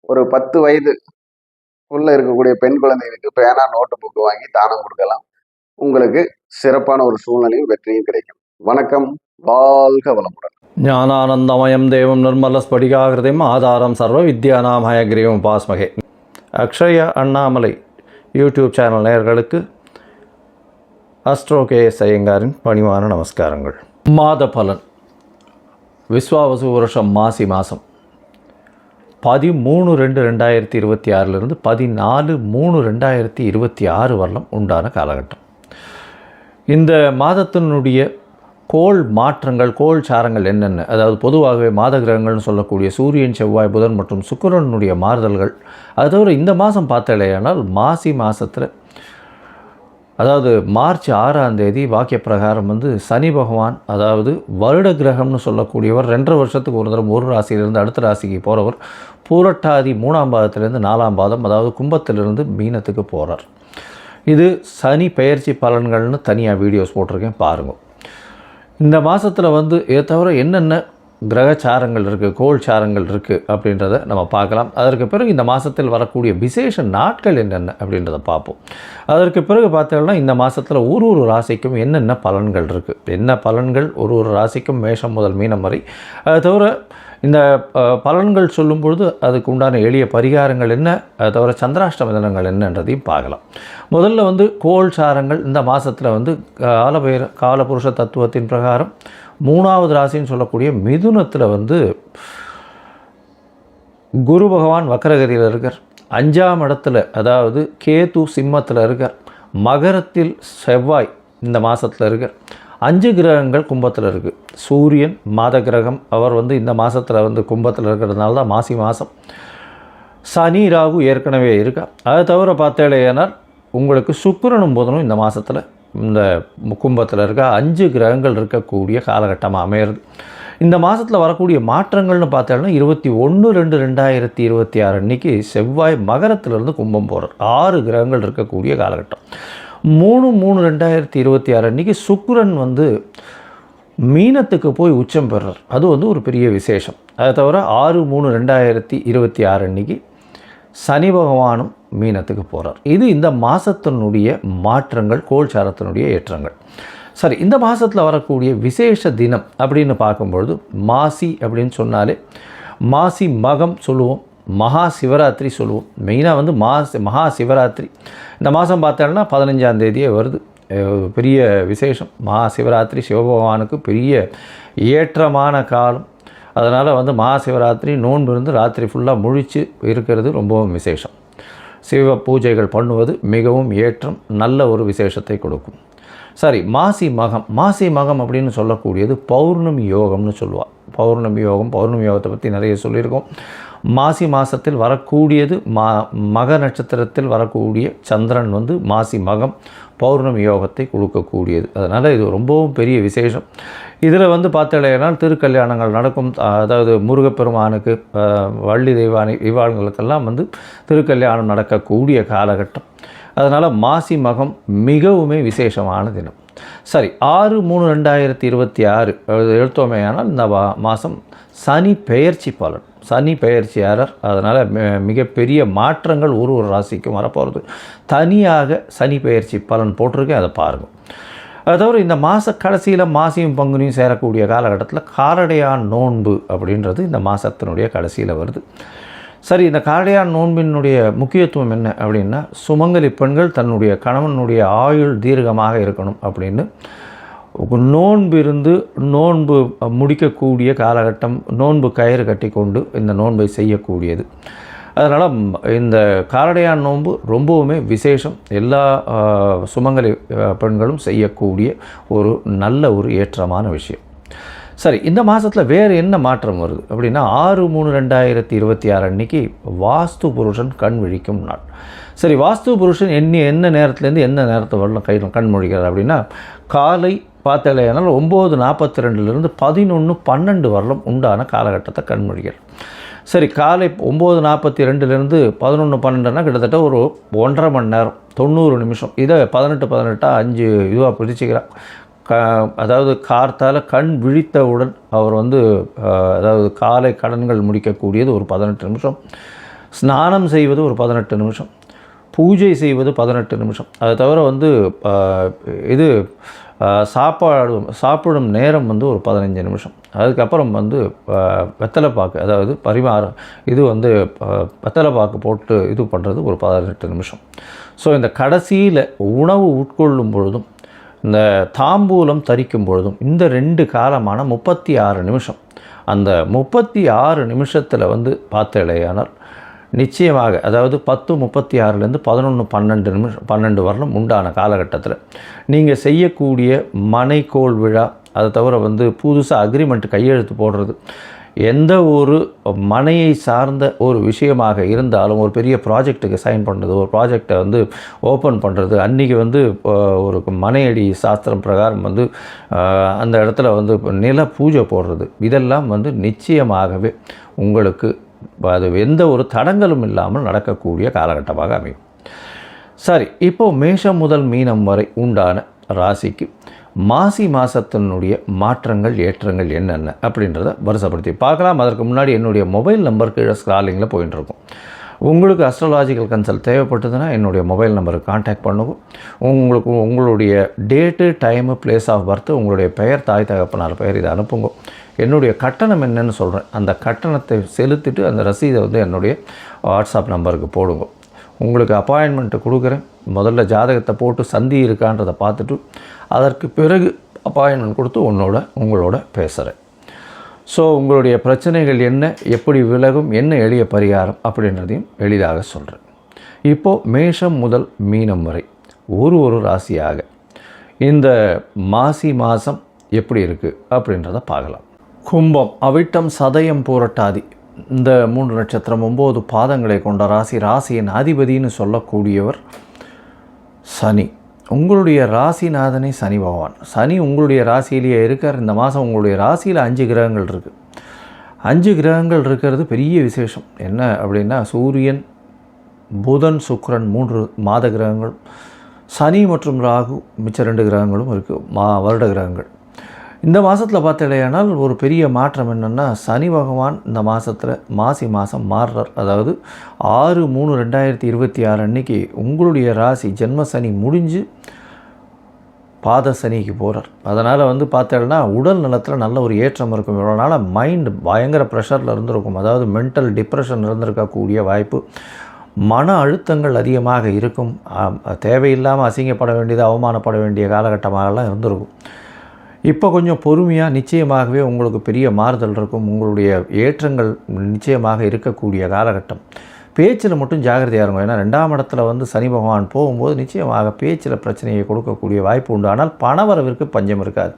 ஒரு 10 வயதுக்குள்ள இருக்கக்கூடிய பெண் குழந்தைகளுக்கு பேனா நோட்டு புக்கு வாங்கி தானம் கொடுக்கலாம். உங்களுக்கு சிறப்பான ஒரு சூழ்நிலையும் வெற்றியும் கிடைக்கும். வணக்கம், வாழ்க வளமுடன். ஞானானந்தமயம் தேவம் நிர்மல ஸ்படிகாகிருதிம் ஆதாரம் சர்வ வித்யானாம் ஹயக்ரீவம் பாஸ்மகே. அக்ஷய அண்ணாமலை யூடியூப் சேனல் நேயர்களுக்கு அஸ்ட்ரோ கேஎஸ் ஐயங்காரின் பணிவான நமஸ்காரங்கள். மாத பலன் விஸ்வாவசு வருஷம் மாசி மாதம் 13/2/2026 14/3/2026 வரலும் உண்டான காலகட்டம். இந்த மாதத்தினுடைய கோள் மாற்றங்கள், கோள் சாரங்கள் என்னென்ன, அதாவது பொதுவாகவே மாத கிரகங்கள்னு சொல்லக்கூடிய சூரியன், செவ்வாய், புதன் மற்றும் சுக்கிரனுடைய மாறுதல்கள். அது தவிர இந்த மாதம் பார்த்தாலேயானால் மாசி மாதத்தில், அதாவது மார்ச் 6ஆம் தேதி வாக்கிய பிரகாரம் வந்து சனி பகவான், அதாவது வருட கிரகம்னு சொல்லக்கூடியவர், 2.5 வருஷத்துக்கு ஒரு தரம் ஒரு ராசியிலிருந்து அடுத்த ராசிக்கு போகிறவர், பூரட்டாதி 3ஆம் பாதத்திலிருந்து 4ஆம் பாதம், அதாவது கும்பத்திலிருந்து மீனத்துக்கு போகிறார். இது சனி பெயர்ச்சி பலன்கள்னு தனியாக வீடியோஸ் போட்டிருக்கேன், பாருங்கள். இந்த மாதத்தில் வந்து இதை தவிர என்னென்ன கிரகச்சாரங்கள் இருக்குது, கோள் சாரங்கள் இருக்குது அப்படின்றத நம்ம பார்க்கலாம். அதற்கு பிறகு இந்த மாதத்தில் வரக்கூடிய விசேஷ நாட்கள் என்னென்ன அப்படின்றத பார்ப்போம். அதற்கு பிறகு பார்த்தோம்னா இந்த மாதத்தில் ஒரு ராசிக்கும் என்னென்ன பலன்கள் இருக்குது, என்ன பலன்கள் ஒரு ராசிக்கும் மேஷம் முதல் மீனம் வரை. அது தவிர இந்த பலன்கள் சொல்லும்பொழுது அதுக்கு உண்டான எளிய பரிகாரங்கள் என்ன, அது தவிர சந்திராஷ்டம தினங்கள் என்னன்றதையும் பார்க்கலாம். முதல்ல வந்து கோள் சாரங்கள் இந்த மாதத்தில் வந்து காலபுருஷ தத்துவத்தின் பிரகாரம் 3வது ராசின்னு சொல்லக்கூடிய மிதுனத்தில் வந்து குரு பகவான் வக்கரகதியில் இருக்கார். 5ஆம் இடத்துல அதாவது கேது சிம்மத்தில் இருக்கார். மகரத்தில் செவ்வாய் இந்த மாதத்தில் இருக்கார். 5 கிரகங்கள் கும்பத்தில் இருக்குது. சூரியன் மாத கிரகம், அவர் வந்து இந்த மாதத்தில் வந்து கும்பத்தில் இருக்கிறதுனால தான் மாசி மாதம். சனி ராகு ஏற்கனவே இருக்கா. அதை தவிர பார்த்தேனால் உங்களுக்கு சுக்கிரனும் புதனும் இந்த மாதத்தில் இந்த கும்பத்தில் இருக்க 5 கிரகங்கள் இருக்கக்கூடிய காலகட்டமாக அமையிறது. இந்த மாதத்தில் வரக்கூடிய மாற்றங்கள்னு பார்த்தோம்னா 21/2/2026 அன்றைக்கி செவ்வாய் மகரத்திலிருந்து கும்பம் போகிறார். 6 கிரகங்கள் இருக்கக்கூடிய காலகட்டம். 3/3/2026 அன்றைக்கி சுக்கிரன் வந்து மீனத்துக்கு போய் உச்சம் பெறுறார். அது வந்து ஒரு பெரிய விசேஷம். அதை தவிர 6/3/2026 அன்றைக்கி சனி பகவானும் மீனத்துக்கு போகிறார். இது இந்த மாதத்தினுடைய மாற்றங்கள், கோள்சாரத்தினுடைய ஏற்றங்கள். சரி, இந்த மாதத்தில் வரக்கூடிய விசேஷ தினம் அப்படின்னு பார்க்கும்பொழுது மாசி அப்படின்னு சொன்னாலே மாசி மகம் சொல்லுவோம், மகா சிவராத்திரி சொல்லுவோம். மெயினாக வந்து மகா சிவராத்திரி இந்த மாதம் பார்த்தோம்னா 15ஆம் தேதியே வருது. பெரிய விசேஷம். மகா சிவராத்திரி சிவபகவானுக்கு பெரிய ஏற்றமான காலம். அதனால் வந்து மகா சிவராத்திரி நோன்பு இருந்து ராத்திரி ஃபுல்லாக முழித்து இருக்கிறது ரொம்பவும் விசேஷம். சிவ பூஜைகள் பண்ணுவது மிகவும் ஏற்றம், நல்ல ஒரு விசேஷத்தை கொடுக்கும். சரி, மாசி மகம் அப்படின்னு சொல்லக்கூடியது பௌர்ணமி யோகம்னு சொல்லுவாள். பௌர்ணமி யோகத்தை பற்றி நிறைய சொல்லியிருக்கோம். மாசி மாதத்தில் வரக்கூடியது மக நட்சத்திரத்தில் வரக்கூடிய சந்திரன் வந்து மாசி மகம் பௌர்ணமி யோகத்தை கொடுக்கக்கூடியது. அதனால் இது ரொம்பவும் பெரிய விசேஷம். இதில் வந்து பார்த்தீங்கன்னா திருக்கல்யாணங்கள் நடக்கும். அதாவது முருகப்பெருமானுக்கு, வள்ளி தெய்வானை இவாளுங்களுக்கெல்லாம் வந்து திருக்கல்யாணம் நடக்கக்கூடிய காலகட்டம். அதனால் மாசி மகம் மிகவுமே விசேஷமான தினம். சரி, 6/3/2026 எடுத்தோமேயானால் இந்த மாதம் சனி பெயர்ச்சி பலன். சனி பெயர்ச்சியாளர். அதனால் மிகப்பெரிய மாற்றங்கள் ஒரு ராசிக்கும் வரப்போகிறது. தனியாக சனி பெயர்ச்சி பலன் போட்டிருக்கேன், அதை பாருங்கள். அது தவிர இந்த மாத கடைசியில் மாசியும் பங்குனியும் சேரக்கூடிய காலகட்டத்தில் காரடையான் நோன்பு அப்படின்றது இந்த மாதத்தினுடைய கடைசியில் வருது. சரி, இந்த காரடையான் நோன்பினுடைய முக்கியத்துவம் என்ன அப்படின்னா, சுமங்கலி பெண்கள் தன்னுடைய கணவனுடைய ஆயுள் தீர்க்கமாக இருக்கணும் அப்படின்னு நோன்பு முடிக்கக்கூடிய காலகட்டம். நோன்பு கயிறு கட்டி கொண்டு இந்த நோன்பை செய்யக்கூடியது. அதனால் இந்த காரடையான் நோன்பு ரொம்பவுமே விசேஷம். எல்லா சுமங்கலி பெண்களும் செய்யக்கூடிய ஒரு நல்ல ஒரு ஏற்றமான விஷயம். சரி, இந்த மாதத்தில் வேறு என்ன மாற்றம் வருது அப்படின்னா 6/3/2026 அன்றைக்கி வாஸ்து புருஷன் கண் விழிக்கும் நாள். சரி, வாஸ்து புருஷன் என்ன நேரத்துலேருந்து என்ன நேரத்தை வரலாம் கண் முழிக்கிறார் அப்படின்னா, காலை பார்த்தலையானால் 9:42 11:12 வரலும் உண்டான காலகட்டத்தை கண்மொழிகள். சரி, காலை 9:42 11:12 கிட்டத்தட்ட ஒரு 1.5 மணி நேரம் 90 நிமிஷம். இதை 18 5 இதுவாக பிரிச்சுக்கிறார். அதாவது கார்த்தால் கண் விழித்தவுடன் அவர் வந்து அதாவது காலை கடன்கள் முடிக்கக்கூடியது ஒரு 18 நிமிஷம், ஸ்நானம் செய்வது ஒரு 18 நிமிஷம், பூஜை செய்வது 18 நிமிஷம். அதை தவிர வந்து இது சாப்பிடும் நேரம் வந்து ஒரு 15 நிமிஷம். அதுக்கப்புறம் வந்து வெத்தலைப்பாக்கு, அதாவது பரிமாறம், இது வந்து வெத்தலைப்பாக்கு போட்டு இது பண்ணுறது ஒரு 18 நிமிஷம். ஸோ இந்த கடைசியில் உணவு உட்கொள்ளும் பொழுதும் இந்த தாம்பூலம் தரிக்கும் பொழுதும் இந்த 2 காலமான 36 நிமிஷம். அந்த 36 நிமிஷத்தில் வந்து பார்த்தலையானால் நிச்சயமாக, அதாவது 10:36 11:12 வரலும் உண்டான காலகட்டத்தில் நீங்கள் செய்யக்கூடிய மனைக்கோள் விழா, அதை தவிர வந்து புதுசாக அக்ரிமெண்ட் கையெழுத்து போடுறது, எந்த ஒரு மனையை சார்ந்த ஒரு விஷயமாக இருந்தாலும் ஒரு பெரிய ப்ராஜெக்ட்டுக்கு சைன் பண்ணுறது, ஒரு ப்ராஜெக்டை வந்து ஓப்பன் பண்ணுறது, அன்றைக்கி வந்து ஒரு மனையடி சாஸ்திரம் பிரகாரம் வந்து அந்த இடத்துல வந்து நில பூஜை போடுறது, இதெல்லாம் வந்து நிச்சயமாகவே உங்களுக்கு அது எந்த ஒரு தடங்களும் இல்லாமல் நடக்கக்கூடிய காலகட்டமாக அமையும். சரி, இப்போது மேஷம் முதல் மீனம் வரை உண்டான ராசிக்கு மாசி மாதத்தினுடைய மாற்றங்கள் ஏற்றங்கள் என்னென்ன அப்படின்றத வருஷப்படுத்தி பார்க்கலாம். அதற்கு முன்னாடி என்னுடைய மொபைல் நம்பர் கீழே ஸ்க்ராலிங்கில் போயிட்டுருக்கும். உங்களுக்கு அஸ்ட்ராலாஜிக்கல் கன்சல்ட் தேவைப்பட்டதுன்னா என்னுடைய மொபைல் நம்பருக்கு கான்டாக்ட் பண்ணுவோம். உங்களுக்கு உங்களுடைய date, time, place of birth, உங்களுடைய பெயர், தாய் தகப்பனார் பெயர் இதை அனுப்புங்க. என்னுடைய கட்டணம் என்னன்னு சொல்கிறேன், அந்த கட்டணத்தை செலுத்திட்டு அந்த ரசீதை வந்து என்னுடைய வாட்ஸ்அப் நம்பருக்கு போடுங்க. உங்களுக்கு அப்பாயின்மெண்ட்டு கொடுக்குறேன். முதல்ல ஜாதகத்தை போட்டு சந்தி இருக்கான்றதை பார்த்துட்டு அதற்கு பிறகு அப்பாயின்மெண்ட் கொடுத்து உங்களோட பேசுகிறேன். ஸோ உங்களுடைய பிரச்சனைகள் என்ன, எப்படி விலகும், என்ன எளிய பரிகாரம் அப்படின்றதையும் எளிதாக சொல்கிறேன். இப்போது மேஷம் முதல் மீனம் வரை ஒரு ராசியாக இந்த மாசி மாதம் எப்படி இருக்குது அப்படின்றத பார்க்கலாம். கும்பம், அவிட்டம், சதயம், பூரட்டாதி இந்த 3 நட்சத்திரம் 9 பாதங்களை கொண்ட ராசி. ராசியின் அதிபதினு சொல்லக்கூடியவர் சனி. உங்களுடைய ராசிநாதனே சனி பகவான். சனி உங்களுடைய ராசியிலேயே இருக்கார். இந்த மாதம் உங்களுடைய ராசியில் 5 கிரகங்கள் இருக்குது. 5 கிரகங்கள் இருக்கிறது பெரிய விசேஷம். என்ன அப்படின்னா சூரியன், புதன், சுக்கிரன் 3 மாத கிரகங்கள், சனி மற்றும் ராகு மிச்ச 2 கிரகங்களும் இருக்குது வருட கிரகங்கள். இந்த மாதத்தில் பார்த்தீங்கன்னா ஒரு பெரிய மாற்றம் என்னென்னா சனி பகவான் இந்த மாதத்தில் மாசி மாதம் மாறுறார். அதாவது 6/3/2026 அன்றைக்கி உங்களுடைய ராசி ஜென்ம சனி முடிஞ்சு பாத சனிக்கு போகிறார். அதனால் வந்து பார்த்தீங்கன்னா உடல் நலத்தில் நல்ல ஒரு ஏற்றம் இருக்கும். இவ்வளோ நாள் மைண்டு பயங்கர ப்ரெஷரில் இருந்திருக்கும். அதாவது மென்டல் டிப்ரெஷன் இருந்திருக்கக்கூடிய வாய்ப்பு, மன அழுத்தங்கள் அதிகமாக இருக்கும். தேவையில்லாமல் அசிங்கப்பட வேண்டியது, அவமானப்பட வேண்டிய காலகட்டமாகலாம் இருந்திருக்கும். இப்போ கொஞ்சம் பொறுமையாக நிச்சயமாகவே உங்களுக்கு பெரிய மாறுதல் இருக்கும். உங்களுடைய ஏற்றங்கள் நிச்சயமாக இருக்கக்கூடிய காலகட்டம். பேச்சில் மட்டும் ஜாகிரதையாக இருக்கும். ஏன்னா 2ஆம் இடத்துல வந்து சனி பகவான் போகும்போது நிச்சயமாக பேச்சில் பிரச்சனையை கொடுக்கக்கூடிய வாய்ப்பு உண்டு. ஆனால் பணவரவிற்கு பஞ்சம் இருக்காது.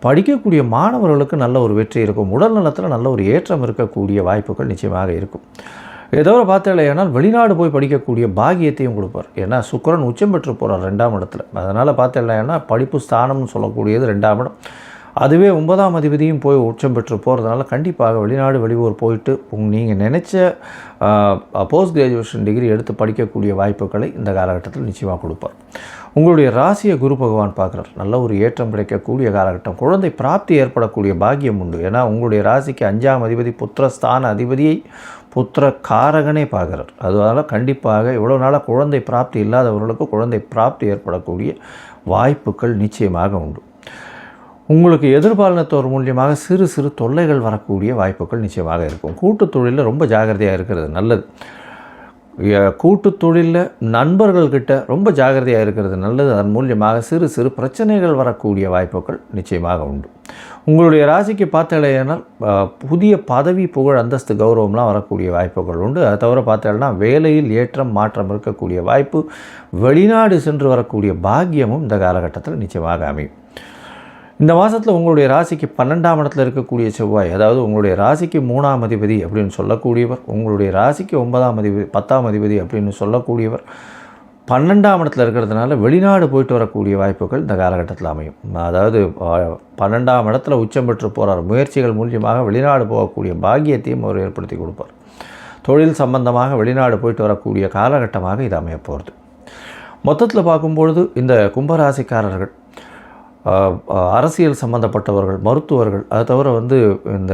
படிக்கக்கூடிய மாணவர்களுக்கு நல்ல ஒரு வெற்றி இருக்கும். உடல் நலத்தில் நல்ல ஒரு ஏற்றம் இருக்கக்கூடிய வாய்ப்புகள் நிச்சயமாக இருக்கும். ஏதோ பார்த்தீங்கன்னா வெளிநாடு போய் படிக்கக்கூடிய பாகியத்தையும் கொடுப்பார். ஏன்னா சுக்கிரன் உச்சம் பெற்று போகிறார் 2ஆம் இடத்துல. அதனால் பார்த்தீங்கன்னா படிப்பு ஸ்தானம்னு சொல்லக்கூடியது 2ஆம் இடம். அதுவே 9ஆம் அதிபதியும் போய் உச்சம் பெற்று போகிறதுனால கண்டிப்பாக வெளிநாடு வெளியூர் போயிட்டு நீங்கள் நினச்ச போஸ்ட் கிராஜுவேஷன் டிகிரி எடுத்து படிக்கக்கூடிய வாய்ப்புகளை இந்த காலகட்டத்தில் நிச்சயமாக கொடுப்பார். உங்களுடைய ராசியை குரு பகவான் பார்க்குறார். நல்ல ஒரு ஏற்றம் கிடைக்கக்கூடிய காலகட்டம். குழந்தை பிராப்தி ஏற்படக்கூடிய பாக்கியம் உண்டு. ஏன்னா உங்களுடைய ராசிக்கு 5ஆம் அதிபதி புத்திரஸ்தான அதிபதியை புத்திர காரகனே பார்க்குறார். அதனால் கண்டிப்பாக இவ்வளோ நாளாக குழந்தை பிராப்தி இல்லாதவர்களுக்கு குழந்தை பிராப்தி ஏற்படக்கூடிய வாய்ப்புகள் நிச்சயமாக உண்டு. உங்களுக்கு எதிர்பாலினத்தோர் மூலியமாக சிறு சிறு தொல்லைகள் வரக்கூடிய வாய்ப்புகள் நிச்சயமாக இருக்கும். கூட்டுத் தொழிலில் ரொம்ப ஜாகிரதையாக இருக்கிறது நல்லது. கூட்டு தொழிலில் நண்பர்கள்கிட்ட ரொம்ப ஜாகிரதையாக இருக்கிறது நல்லது. அதன் மூலியமாக சிறு சிறு பிரச்சனைகள் வரக்கூடிய வாய்ப்புகள் நிச்சயமாக உண்டு. உங்களுடைய ராசிக்கு பார்த்தீங்கன்னா புதிய பதவி, புகழ், அந்தஸ்து, கௌரவம்லாம் வரக்கூடிய வாய்ப்புகள் உண்டு. அதை தவிர பார்த்தீங்கன்னா வேலையில் ஏற்றம் மாற்றம் இருக்கக்கூடிய வாய்ப்பு, வெளிநாடு சென்று வரக்கூடிய பாக்கியமும் இந்த காலகட்டத்தில் நிச்சயமாக அமையும். இந்த மாதத்தில் உங்களுடைய ராசிக்கு 12ஆம் இடத்துல இருக்கக்கூடிய செவ்வாய், அதாவது உங்களுடைய ராசிக்கு 3ஆம் அதிபதி அப்படின்னு சொல்லக்கூடியவர், உங்களுடைய ராசிக்கு 9ஆம் அதிபதி 10ஆம் அதிபதி அப்படின்னு சொல்லக்கூடியவர் 12ஆம் இடத்துல இருக்கிறதுனால வெளிநாடு போயிட்டு வரக்கூடிய வாய்ப்புகள் இந்த காலகட்டத்தில் அமையும். அதாவது 12ஆம் இடத்துல உச்சம் பெற்று போகிறார். முயற்சிகள் மூலியமாக வெளிநாடு போகக்கூடிய பாக்கியத்தையும் அவர் ஏற்படுத்தி கொடுப்பார். தொழில் சம்பந்தமாக வெளிநாடு போயிட்டு வரக்கூடிய காலகட்டமாக இது அமைய போகிறது. மொத்தத்தில் பார்க்கும்பொழுது இந்த கும்பராசிக்காரர்கள் அரசியல் சம்பந்தப்பட்டவர்கள், மருத்துவர்கள், அதை தவிர வந்து இந்த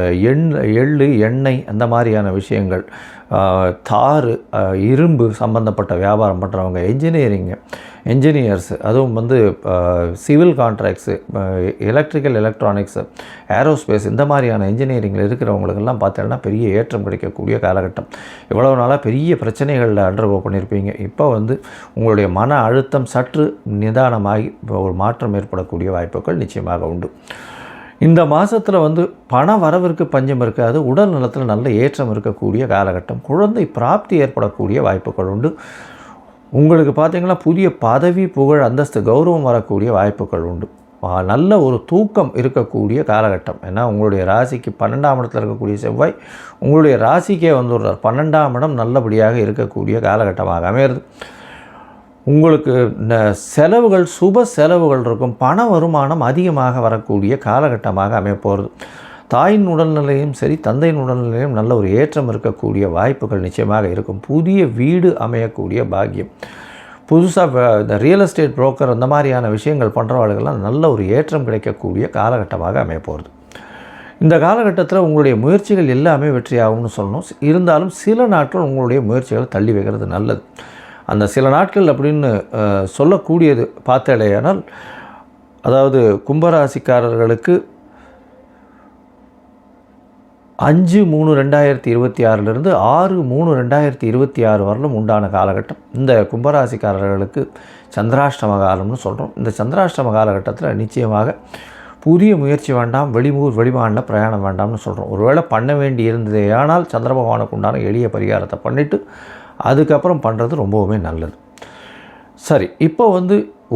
எள்ளு, எண்ணெய் அந்த மாதிரியான விஷயங்கள், தார், இரும்பு சம்பந்தப்பட்ட வியாபாரம் பண்ணுறவங்க, என்ஜினியர்ஸ், அதுவும் வந்து civil contracts, electrical, electronics, aerospace இந்த மாதிரியான இன்ஜினியரிங்கில் இருக்கிறவங்களுக்கெல்லாம் பார்த்தீங்கன்னா பெரிய ஏற்றம் கிடைக்கக்கூடிய காலகட்டம். இவ்வளவு நாளாக பெரிய பிரச்சனைகளில் அண்டர்கோ பண்ணியிருப்பீங்க. இப்போ வந்து உங்களுடைய மன அழுத்தம் சற்று நிதானமாகி ஒரு மாற்றம் ஏற்படக்கூடிய வாய்ப்புகள் நிச்சயமாக உண்டு. இந்த மாதத்தில் வந்து பண வரவிற்கு பஞ்சம் இருக்காது. உடல் நலத்தில் நல்ல ஏற்றம் இருக்கக்கூடிய காலகட்டம். குழந்தை பிராப்தி ஏற்படக்கூடிய வாய்ப்புகள் உண்டு. உங்களுக்கு பார்த்திங்கன்னா புதிய பதவி, புகழ், அந்தஸ்து, கௌரவம் வரக்கூடிய வாய்ப்புகள் உண்டு. நல்ல ஒரு தூக்கம் இருக்கக்கூடிய காலகட்டம். ஏன்னா உங்களுடைய ராசிக்கு 12ஆம் இடத்துல இருக்கக்கூடிய செவ்வாய் உங்களுடைய ராசிக்கே வந்துடுறார். 12ஆம் இடம் நல்லபடியாக இருக்கக்கூடிய காலகட்டமாக அமையிறது. உங்களுக்கு செலவுகள், சுப செலவுகள் இருக்கும். பண வருமானம் அதிகமாக வரக்கூடிய காலகட்டமாக அமையப்போகிறது. தாயின் உடல்நிலையும் சரி, தந்தையின் உடல்நிலையும் நல்ல ஒரு ஏற்றம் இருக்கக்கூடிய வாய்ப்புகள் நிச்சயமாக இருக்கும். புதிய வீடு அமையக்கூடிய பாக்கியம். புதுசாக இந்த ரியல் எஸ்டேட் புரோக்கர் அந்த மாதிரியான விஷயங்கள் பண்ணுறவர்களுக்கெல்லாம் நல்ல ஒரு ஏற்றம் கிடைக்கக்கூடிய காலகட்டமாக அமையப்போகிறது. இந்த காலகட்டத்தில் உங்களுடைய முயற்சிகள் எல்லாமே வெற்றியாகும்னு சொல்லணும். இருந்தாலும் சில நாட்கள் உங்களுடைய முயற்சிகளை தள்ளி வைக்கிறது நல்லது. அந்த சில நாட்கள் அப்படின்னு சொல்லக்கூடியது பார்த்தாலேயானால், அதாவது கும்பராசிக்காரர்களுக்கு 5/3/2026 6/3/2026 வரலும் உண்டான காலகட்டம். இந்த கும்பராசிக்காரர்களுக்கு சந்திராஷ்டம காலம்னு சொல்கிறோம். இந்த சந்திராஷ்டம காலகட்டத்தில் நிச்சயமாக புதிய முயற்சி வேண்டாம், வெளிமாநில பிரயாணம் வேண்டாம்னு சொல்கிறோம். ஒருவேளை பண்ண வேண்டி இருந்ததே ஆனால் சந்திர பகவானுக்கு உண்டான எளிய பரிகாரத்தை பண்ணிவிட்டு அதுக்கப்புறம் பண்ணுறது ரொம்பவுமே நல்லது. சரி, இப்போ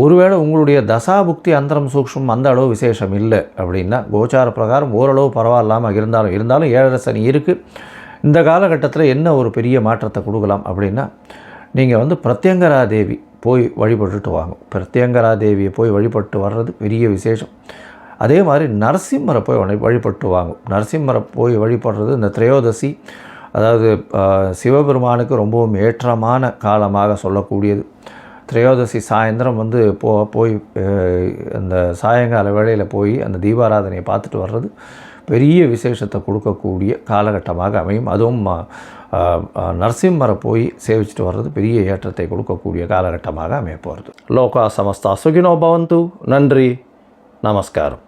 ஒருவேளை உங்களுடைய தசாபுக்தி அந்தரம் சூக்ஷ்மம் அந்த அளவு விசேஷம் இல்லை அப்படின்னா, கோச்சார பிரகாரம் ஓரளவு பரவாயில்லாமல் இருந்தாலும் 7.5 சனி இருக்குது. இந்த காலகட்டத்தில் என்ன ஒரு பெரிய மாற்றத்தை கொடுக்கலாம் அப்படின்னா, நீங்கள் பிரத்யங்கரா தேவி போய் வழிபட்டுட்டு வாங்க. பிரத்யங்கரா தேவியை போய் வழிபட்டு வர்றது பெரிய விசேஷம். அதே மாதிரி நரசிம்மரை போய் வழிபட்டு வாங்க. நரசிம்மரை போய் வழிபடுறது இந்த திரையோதசி, அதாவது சிவபெருமானுக்கு ரொம்பவும் ஏற்றமான காலமாக சொல்லக்கூடியது. திரையோதசி சாயந்தரம் போய் அந்த சாயங்கால வேளையில் போய் அந்த தீபாராதனையை பார்த்துட்டு வர்றது பெரிய விசேஷத்தை கொடுக்கக்கூடிய காலகட்டமாக அமையும். அதுவும் நரசிம்மரை போய் சேவிச்சுட்டு வர்றது பெரிய ஏற்றத்தை கொடுக்கக்கூடிய காலகட்டமாக அமைய போகிறது. லோகா சமஸ்தா சுகினோ பவந்து. நன்றி, நமஸ்காரம்.